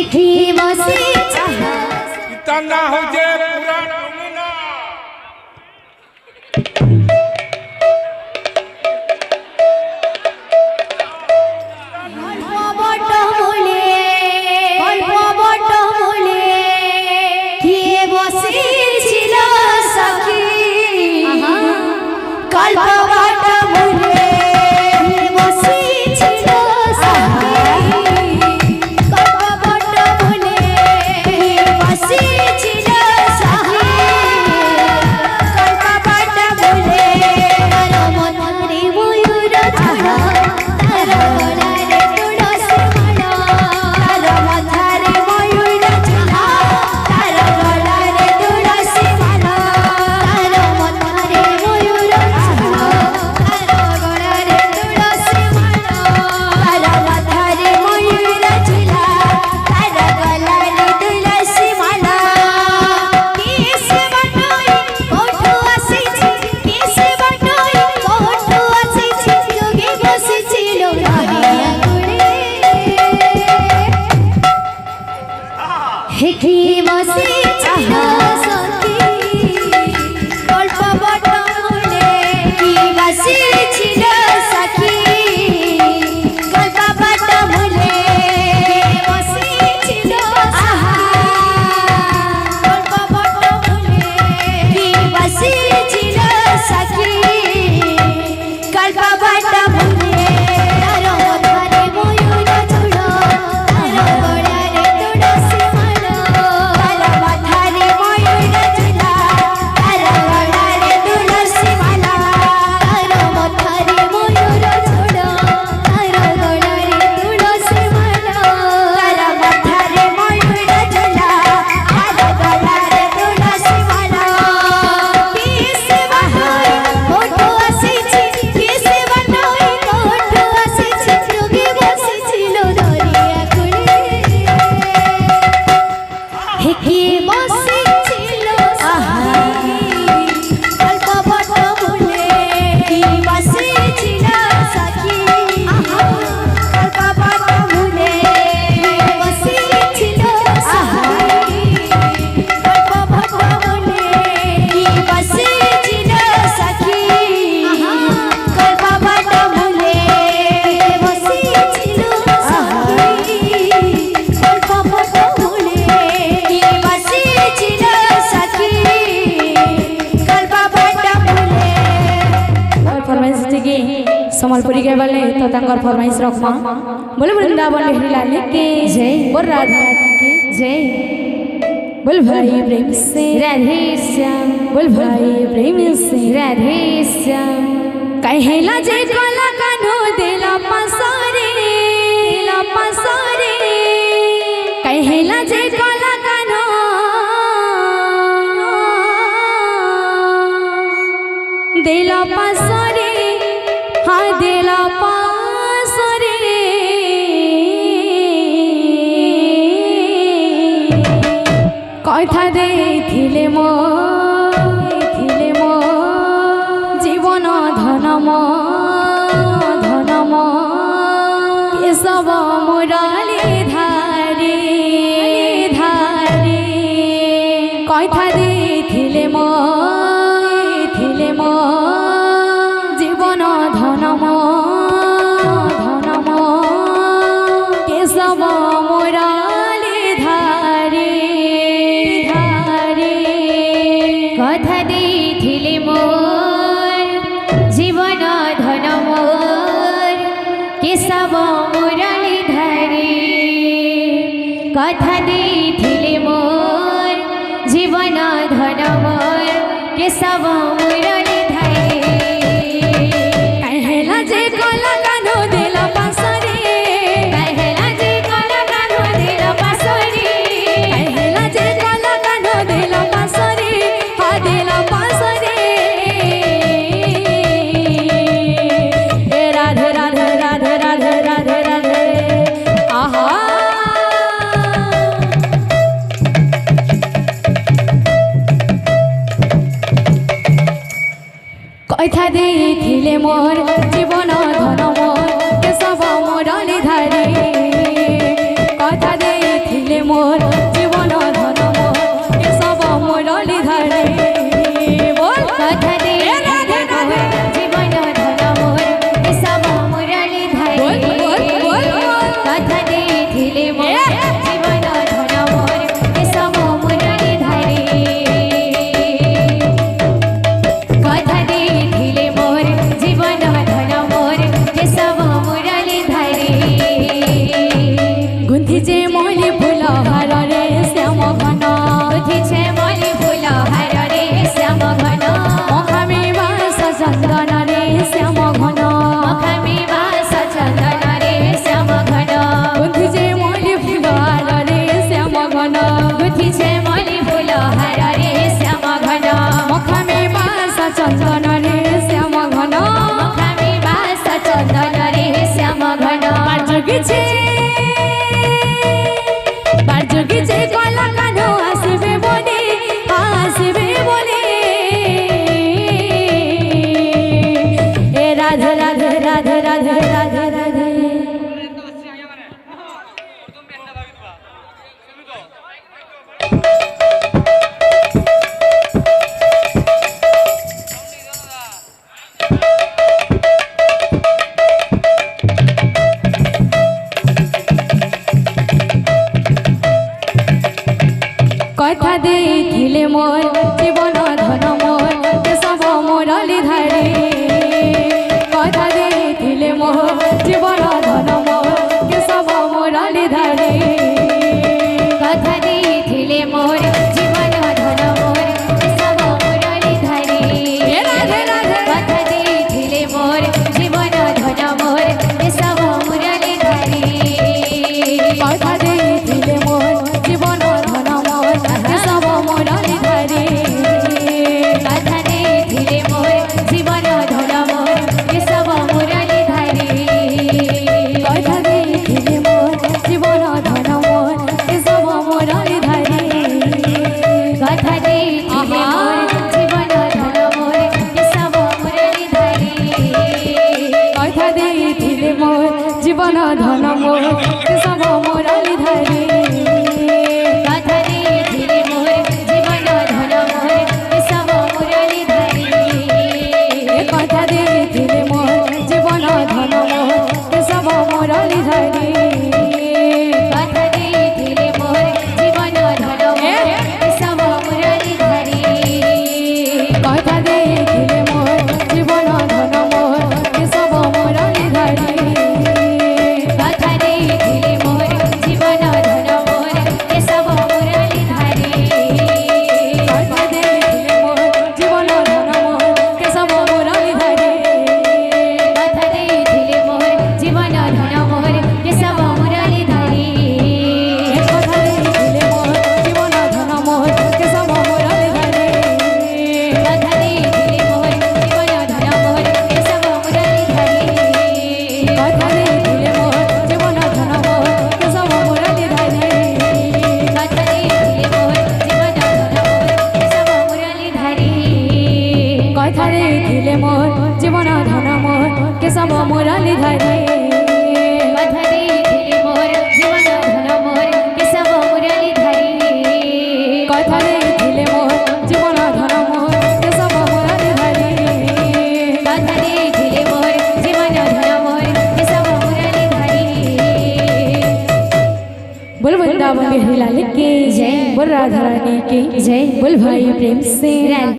হেখি বসে ইতা না হচ্ছে পুরা নমুনা হেখি বসে सम्बलपुरी के वाले तो तंगर फरमाइश रखमा बोले वृंदावन बिहारी लाल के जय बोल राधा की जय बोल भाई प्रेम से राधे श्याम बोल भाई प्रेम से राधे श्याम कहेला जय कला कानो दिला पसारे कहेला जय कला कानो दिला पसारे हाँ दिला पासरे कथा देथिले मो जीवन धनम सब मुराले धारे कथा देथिले मो जीवन धनम केशव मुराले धारे कथा देथिले मोर जीवन धन मोर केशव मुरली धरे कथा देथिले मोर जीवन धन मोर केशव मुरली धरे कहेला जे कला कानो देला पासरे कहेला जे कला कानो देला पासरे कहेला जे कला कानो देला पासरे हा देला पासरे राधे राधे राधे राधे राधे राधे आहा कथा देथिले मोर जीवन धन मोर केशव मुरली धारे कथा देथिले কথা দেখিলে মোর জীবন ধন মোর কেশব মুরলী ধারে কথা দেখিলে মোর জীবন ধন মোর কেশব মুরলী ধারে কথা দিয়েছিলে মোর জীবন ধন মোর সব মুরলী ধারে রাধে রাধে কথা দিয়েছিলে মোর জীবন ধন মোর সব মুরলী ধারে কথা দেখিলে মোর জীবন ধন মোর কেশব মুরলী ধারে কথা দিয়েছিলে মোর জীবন ধন মোর সব মুরলী ধারে কথা দেখিলে মোর জীবন ধন মোর কেশব মুরলী ধারে কথা দিয়েছিলে মোর জীবন ধন মোর সব মুরলী ধারে কথা দেখিলে মোর জীবন ধন মোর কেশব মুরলী ধারে কথা দিয়েছিলে মোর জীবন ধন মোর সব মুরলী ধারে কথা দেখিলে মোর জীবন ধন মোর কেশব মুরলী ধারে কথা দিয়েছিলে মোর জীবন ধন মোর সব মুরলী ধারে কথা দেখিলে মোর জীবন ধন মোর কেশব মুরলী ধারে কথা দিয়েছিলে মোর জীবন ধন মোর সব মুরলী ধারে কথা দেখিলে মোর জীবন ধন মোর কেশব মুরলী ধারে কথা দিয়েছিলে মোর জীবন ধন মোর সব মুরলী ধারে কথা দেখিলে মোর জীবন ধন মোর কেশব মুরলী ধারে কথা দিয়েছিলে মোর জীবন ধন মোর সব মুরলী ধারে কথা দেখিলে মোর জীবন ধন মোর কেশব মুরলী ধারে কথা দিয়েছিলে মোর জীবন ধন মোর সব মুরলী ধারে কথা দেখিলে মোর জীবন ধন মোর কেশব মুরলী ধারে কথা দিয়েছিলে মোর জীবন ধন মোর সব মুরলী ধারে কথা দেখিলে মোর জীবন ধন মোর কেশব মুরলী ধারে কথা দিয়েছিলে মোর জীবন ধন মোর সব মুরলী ধারে बोल वृंदावन बिहारी लाल की जय बोल राधा रानी की जय बोल भाई प्रेम से